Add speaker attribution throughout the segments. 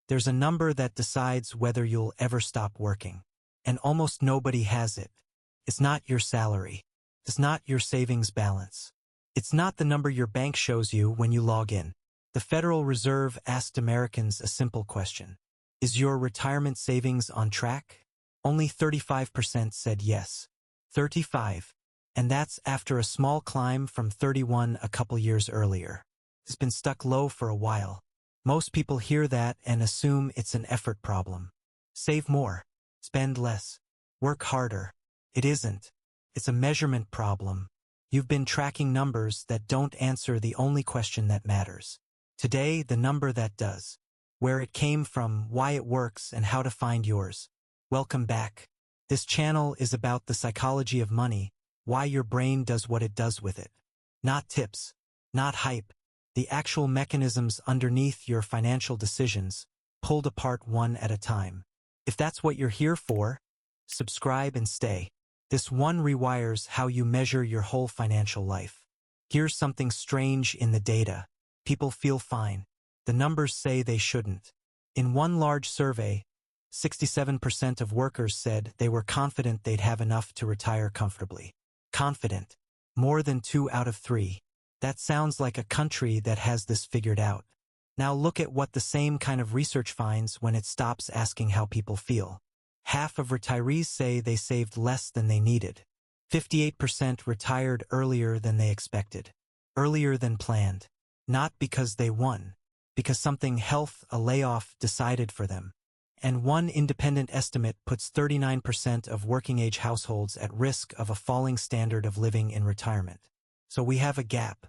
Speaker 1: There's a number that decides whether you'll ever stop working. And almost nobody has it. It's not your salary. It's not your savings balance. It's not the number your bank shows you when you log in. The Federal Reserve asked Americans a simple question. Is your retirement savings on track? Only 35% said yes. 35. And that's after a small climb from 31 a couple years earlier. It's been stuck low for a while. Most people hear that and assume it's an effort problem. Save more. Spend less. Work harder. It isn't. It's a measurement problem. You've been tracking numbers that don't answer the only question that matters. Today, the number that does. Where it came from, why it works, and how to find yours. Welcome back. This channel is about the psychology of money, why your brain does what it does with it. Not tips. Not hype. The actual mechanisms underneath your financial decisions, pulled apart one at a time. If that's what you're here for, subscribe and stay. This one rewires how you measure your whole financial life. Here's something strange in the data. People feel fine. The numbers say they shouldn't. In one large survey, 67% of workers said they were confident they'd have enough to retire comfortably. Confident. More than 2 out of 3. That sounds like a country that has this figured out. Now look at what the same kind of research finds when it stops asking how people feel. Half of retirees say they saved less than they needed. 58% retired earlier than they expected. Earlier than planned. Not because they won. Because something health, a layoff, decided for them. And one independent estimate puts 39% of working-age households at risk of a falling standard of living in retirement. So we have a gap.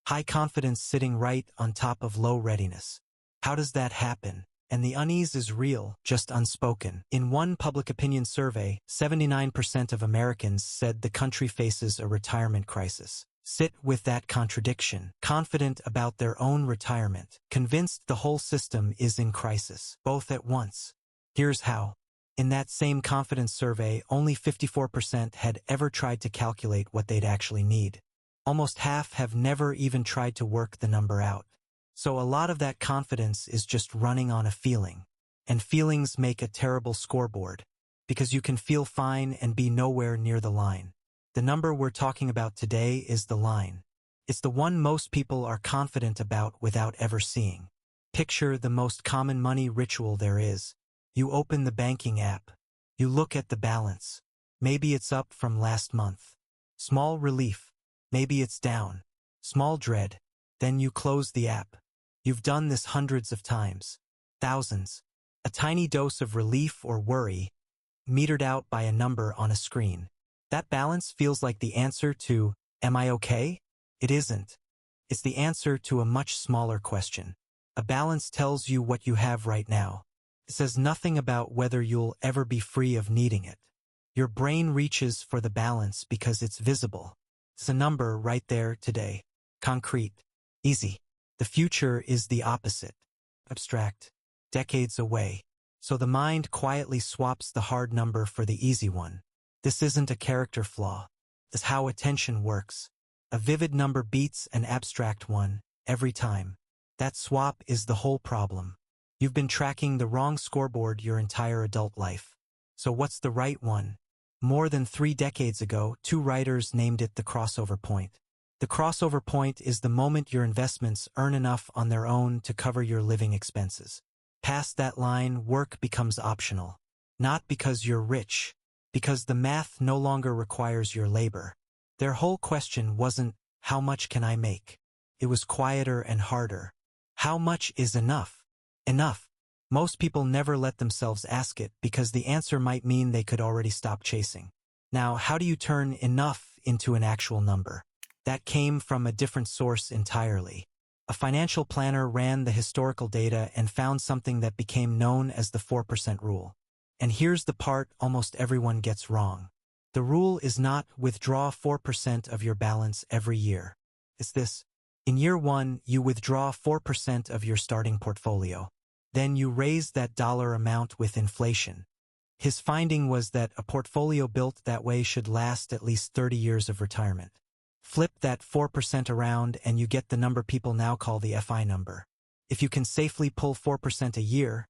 Speaker 1: High confidence sitting right on top of low readiness. How does that happen? And the unease is real, just unspoken. In one public opinion survey, 79% of Americans said the country faces a retirement crisis. Sit with that contradiction. Confident about their own retirement. Convinced the whole system is in crisis. Both at once. Here's how. In that same confidence survey, only 54% had ever tried to calculate what they'd actually need. Almost half have never even tried to work the number out. So a lot of that confidence is just running on a feeling. And feelings make a terrible scoreboard. Because you can feel fine and be nowhere near the line. The number we're talking about today is the line. It's the one most people are confident about without ever seeing. Picture the most common money ritual there is. You open the banking app. You look at the balance. Maybe it's up from last month. Small relief. Maybe it's down. Small dread. Then you close the app. You've done this hundreds of times. Thousands. A tiny dose of relief or worry, metered out by a number on a screen. That balance feels like the answer to, am I okay? It isn't. It's the answer to a much smaller question. A balance tells you what you have right now. It says nothing about whether you'll ever be free of needing it. Your brain reaches for the balance because it's visible. It's a number right there today. Concrete. Easy. The future is the opposite. Abstract. Decades away. So the mind quietly swaps the hard number for the easy one. This isn't a character flaw. It's how attention works. A vivid number beats an abstract one, every time. That swap is the whole problem. You've been tracking the wrong scoreboard your entire adult life. So what's the right one? More than 3 decades ago, 2 writers named it the crossover point. The crossover point is the moment your investments earn enough on their own to cover your living expenses. Past that line, work becomes optional. Not because you're rich, because the math no longer requires your labor. Their whole question wasn't, how much can I make? It was quieter and harder. How much is enough? Enough. Most people never let themselves ask it because the answer might mean they could already stop chasing. Now, how do you turn enough into an actual number? That came from a different source entirely. A financial planner ran the historical data and found something that became known as the 4% rule. And here's the part almost everyone gets wrong. The rule is not withdraw 4% of your balance every year. It's this. In year 1, you withdraw 4% of your starting portfolio. Then you raise that dollar amount with inflation. His finding was that a portfolio built that way should last at least 30 years of retirement. Flip that 4% around and you get the number people now call the FI number. If you can safely pull 4% a year,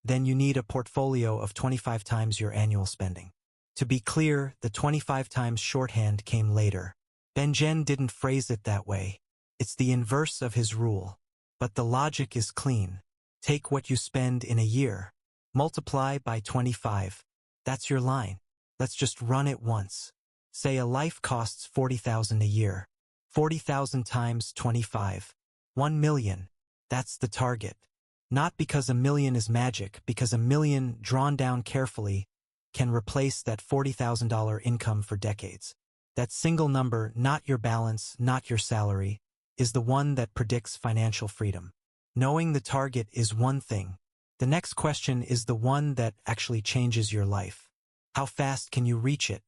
Speaker 1: then you need a portfolio of 25 times your annual spending. To be clear, the 25 times shorthand came later. Benjen didn't phrase it that way. It's the inverse of his rule. But the logic is clean. Take what you spend in a year. Multiply by 25. That's your line. Let's just run it once. Say a life costs $40,000 a year. 40,000 times 25. 1 million. That's the target. Not because a million is magic, because a million, drawn down carefully, can replace that $40,000 income for decades. That single number, not your balance, not your salary, is the one that predicts financial freedom. Knowing the target is one thing. The next question is the one that actually changes your life. How fast can you reach it?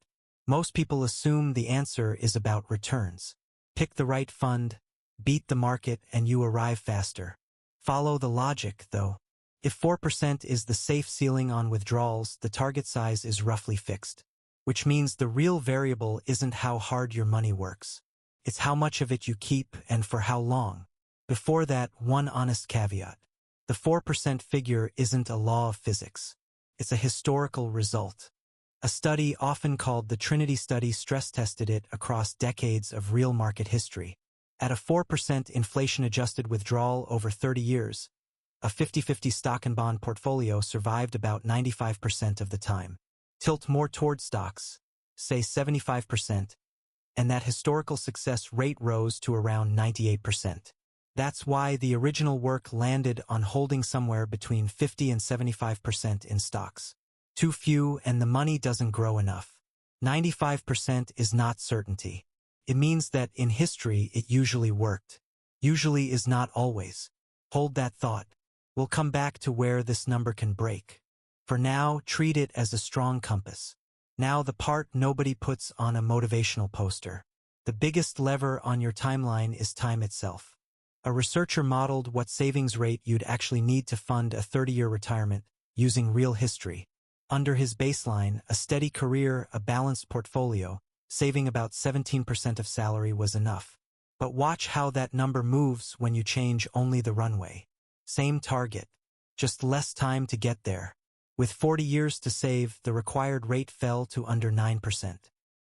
Speaker 1: Most people assume the answer is about returns. Pick the right fund, beat the market, and you arrive faster. Follow the logic, though. If 4% is the safe ceiling on withdrawals, the target size is roughly fixed. Which means the real variable isn't how hard your money works. It's how much of it you keep and for how long. Before that, one honest caveat. The 4% figure isn't a law of physics. It's a historical result. A study often called the Trinity Study stress-tested it across decades of real market history. At a 4% inflation-adjusted withdrawal over 30 years, a 50-50 stock and bond portfolio survived about 95% of the time. Tilt more toward stocks, say 75%, and that historical success rate rose to around 98%. That's why the original work landed on holding somewhere between 50 and 75% in stocks. Too few and the money doesn't grow enough. 95% is not certainty. It means that in history it usually worked. Usually is not always. Hold that thought. We'll come back to where this number can break. For now, treat it as a strong compass. Now the part nobody puts on a motivational poster. The biggest lever on your timeline is time itself. A researcher modeled what savings rate you'd actually need to fund a 30-year retirement using real history. Under his baseline, a steady career, a balanced portfolio, saving about 17% of salary was enough. But watch how that number moves when you change only the runway. Same target, just less time to get there. With 40 years to save, the required rate fell to under 9%.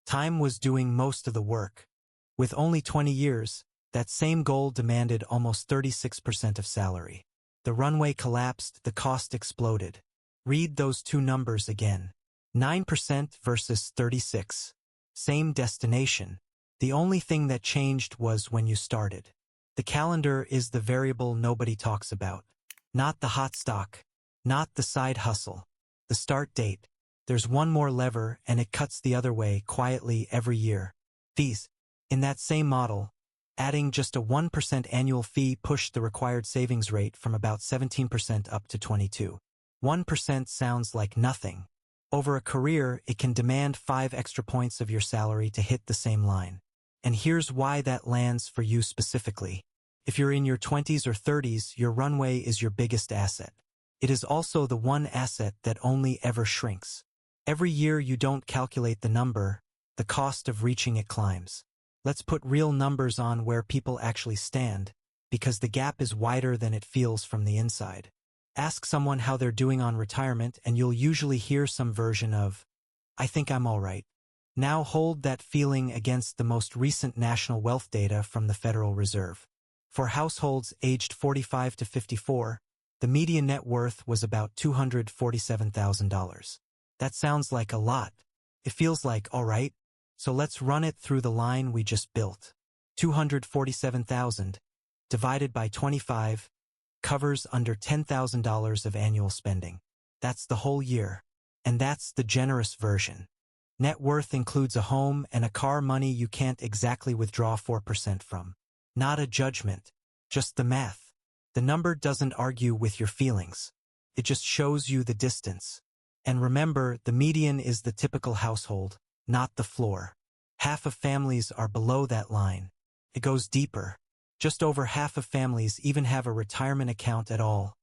Speaker 1: Time was doing most of the work. With only 20 years, that same goal demanded almost 36% of salary. The runway collapsed, the cost exploded. Read those two numbers again. 9% versus 36. Same destination. The only thing that changed was when you started. The calendar is the variable nobody talks about. Not the hot stock. Not the side hustle. The start date. There's one more lever and it cuts the other way quietly every year. Fees. In that same model, adding just a 1% annual fee pushed the required savings rate from about 17% up to 22%. 1% sounds like nothing. Over a career, it can demand 5 extra points of your salary to hit the same line. And here's why that lands for you specifically. If you're in your 20s or 30s, your runway is your biggest asset. It is also the one asset that only ever shrinks. Every year you don't calculate the number, the cost of reaching it climbs. Let's put real numbers on where people actually stand, because the gap is wider than it feels from the inside. Ask someone how they're doing on retirement and you'll usually hear some version of, "I think I'm all right." Now hold that feeling against the most recent national wealth data from the Federal Reserve. For households aged 45 to 54, the median net worth was about $247,000. That sounds like a lot. It feels like, all right, so let's run it through the line we just built. 247,000 divided by 25 covers under $10,000 of annual spending. That's the whole year. And that's the generous version. Net worth includes a home and a car, money you can't exactly withdraw 4% from. Not a judgment, just the math. The number doesn't argue with your feelings. It just shows you the distance. And remember, the median is the typical household, not the floor. Half of families are below that line. It goes deeper. Just over half of families even have a retirement account at all,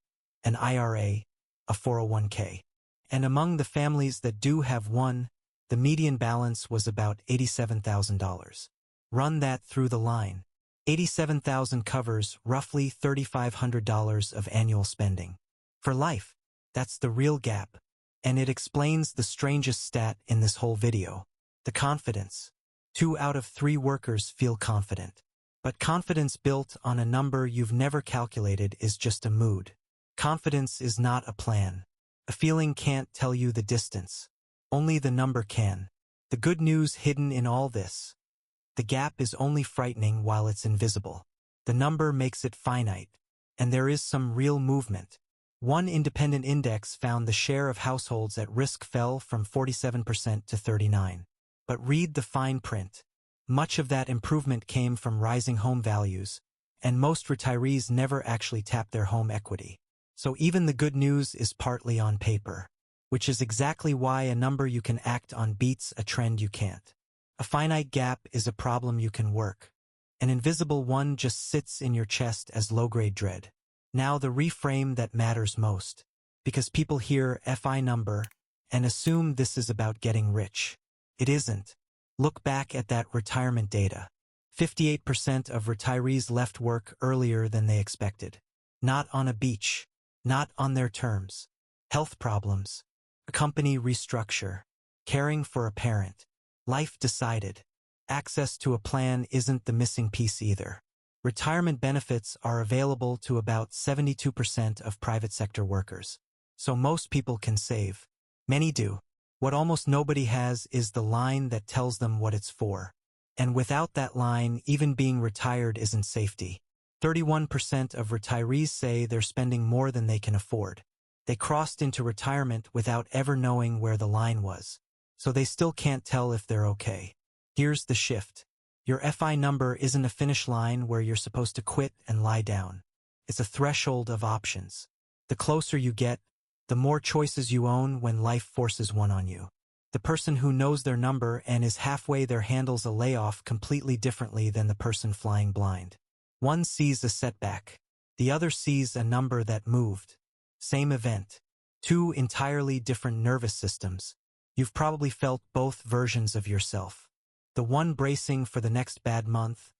Speaker 1: an IRA, a 401k. And among the families that do have one, the median balance was about $87,000. Run that through the line. $87,000 covers roughly $3,500 of annual spending. For life. That's the real gap. And it explains the strangest stat in this whole video. The confidence. 2 out of 3 workers feel confident. But confidence built on a number you've never calculated is just a mood. Confidence is not a plan. A feeling can't tell you the distance. Only the number can. The good news hidden in all this. The gap is only frightening while it's invisible. The number makes it finite. And there is some real movement. One independent index found the share of households at risk fell from 47% to 39%. But read the fine print. Much of that improvement came from rising home values, and most retirees never actually tap their home equity. So even the good news is partly on paper, which is exactly why a number you can act on beats a trend you can't. A finite gap is a problem you can work. An invisible one just sits in your chest as low-grade dread. Now the reframe that matters most, because people hear FI number and assume this is about getting rich. It isn't. Look back at that retirement data. 58% of retirees left work earlier than they expected. Not on a beach. Not on their terms. Health problems. A company restructure. Caring for a parent. Life decided. Access to a plan isn't the missing piece either. Retirement benefits are available to about 72% of private sector workers. So most people can save. Many do. What almost nobody has is the line that tells them what it's for. And without that line, even being retired isn't safety. 31% of retirees say they're spending more than they can afford. They crossed into retirement without ever knowing where the line was. So they still can't tell if they're okay. Here's the shift. Your FI number isn't a finish line where you're supposed to quit and lie down. It's a threshold of options. The closer you get, the more choices you own when life forces one on you. The person who knows their number and is halfway there handles a layoff completely differently than the person flying blind. One sees a setback. The other sees a number that moved. Same event. 2 entirely different nervous systems. You've probably felt both versions of yourself. The one bracing for the next bad month,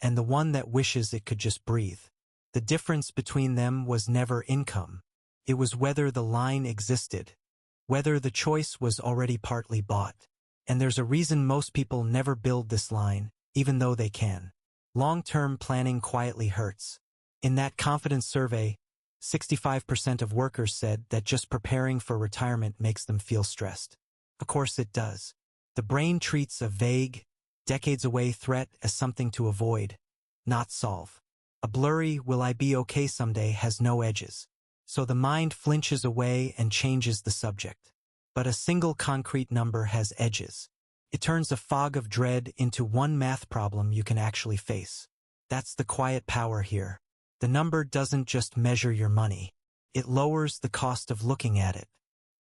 Speaker 1: and the one that wishes it could just breathe. The difference between them was never income. It was whether the line existed, whether the choice was already partly bought. And there's a reason most people never build this line, even though they can. Long-term planning quietly hurts. In that confidence survey, 65% of workers said that just preparing for retirement makes them feel stressed. Of course it does. The brain treats a vague, decades-away threat as something to avoid, not solve. A blurry "will I be okay someday" has no edges. So the mind flinches away and changes the subject. But a single concrete number has edges. It turns a fog of dread into one math problem you can actually face. That's the quiet power here. The number doesn't just measure your money. It lowers the cost of looking at it.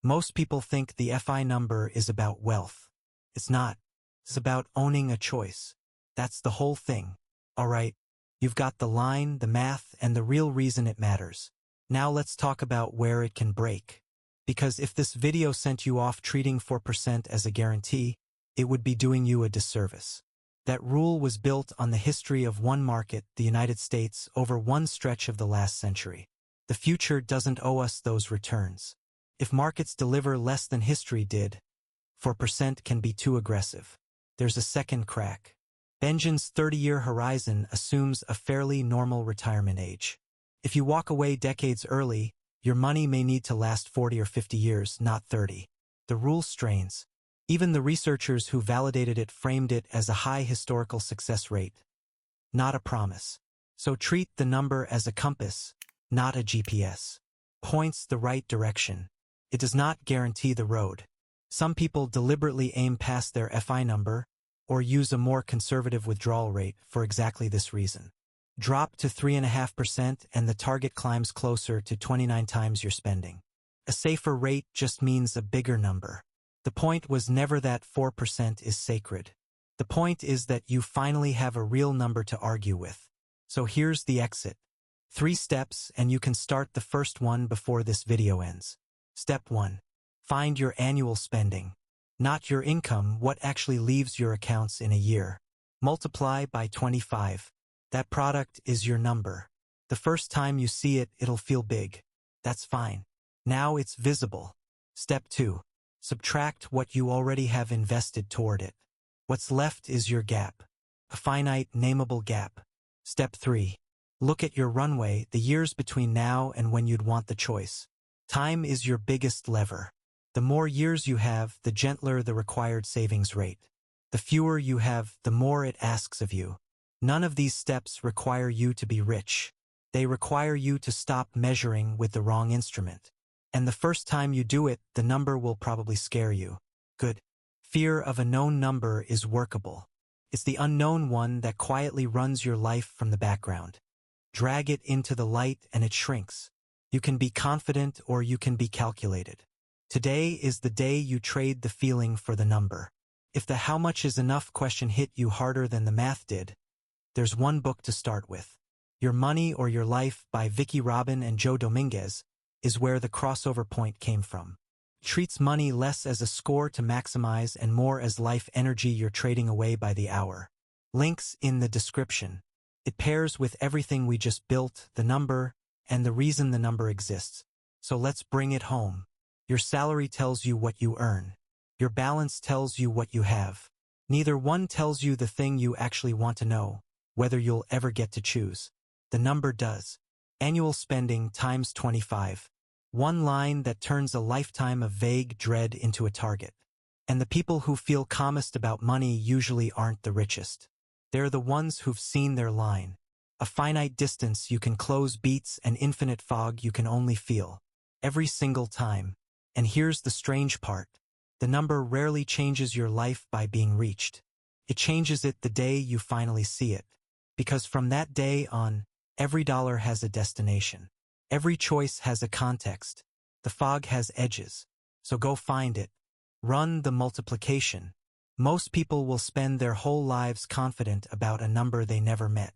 Speaker 1: Most people think the FI number is about wealth. It's not. It's about owning a choice. That's the whole thing. All right, you've got the line, the math, and the real reason it matters. Now let's talk about where it can break. Because if this video sent you off treating 4% as a guarantee, it would be doing you a disservice. That rule was built on the history of one market, the United States, over one stretch of the last century. The future doesn't owe us those returns. If markets deliver less than history did, 4% can be too aggressive. There's a second crack. Benjamin's 30-year horizon assumes a fairly normal retirement age. If you walk away decades early, your money may need to last 40 or 50 years, not 30. The rule strains. Even the researchers who validated it framed it as a high historical success rate, not a promise. So treat the number as a compass, not a GPS. Points the right direction. It does not guarantee the road. Some people deliberately aim past their FI number or use a more conservative withdrawal rate for exactly this reason. Drop to 3.5% and the target climbs closer to 29 times your spending. A safer rate just means a bigger number. The point was never that 4% is sacred. The point is that you finally have a real number to argue with. So here's the exit. 3 steps and you can start the first one before this video ends. Step 1. Find your annual spending. Not your income, what actually leaves your accounts in a year. Multiply by 25. That product is your number. The first time you see it, it'll feel big. That's fine. Now it's visible. Step 2. Subtract what you already have invested toward it. What's left is your gap. A finite, nameable gap. Step 3. Look at your runway, the years between now and when you'd want the choice. Time is your biggest lever. The more years you have, the gentler the required savings rate. The fewer you have, the more it asks of you. None of these steps require you to be rich. They require you to stop measuring with the wrong instrument. And the first time you do it, the number will probably scare you. Good. Fear of a known number is workable. It's the unknown one that quietly runs your life from the background. Drag it into the light and it shrinks. You can be confident or you can be calculated. Today is the day you trade the feeling for the number. If the how much is enough question hit you harder than the math did, there's one book to start with. Your Money or Your Life by Vicki Robin and Joe Dominguez is where the crossover point came from. It treats money less as a score to maximize and more as life energy you're trading away by the hour. Links in the description. It pairs with everything we just built, the number, and the reason the number exists. So let's bring it home. Your salary tells you what you earn. Your balance tells you what you have. Neither one tells you the thing you actually want to know, whether you'll ever get to choose. The number does. Annual spending times 25. One line that turns a lifetime of vague dread into a target. And the people who feel calmest about money usually aren't the richest. They're the ones who've seen their line. A finite distance you can close beats and infinite fog you can only feel. Every single time. And here's the strange part. The number rarely changes your life by being reached. It changes it the day you finally see it. Because from that day on, every dollar has a destination. Every choice has a context. The fog has edges. So go find it. Run the multiplication. Most people will spend their whole lives confident about a number they never met.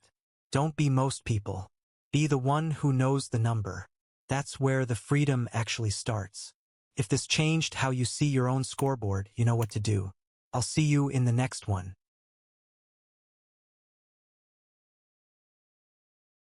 Speaker 1: Don't be most people. Be the one who knows the number. That's where the freedom actually starts. If this changed how you see your own scoreboard, you know what to do. I'll see you in the next one.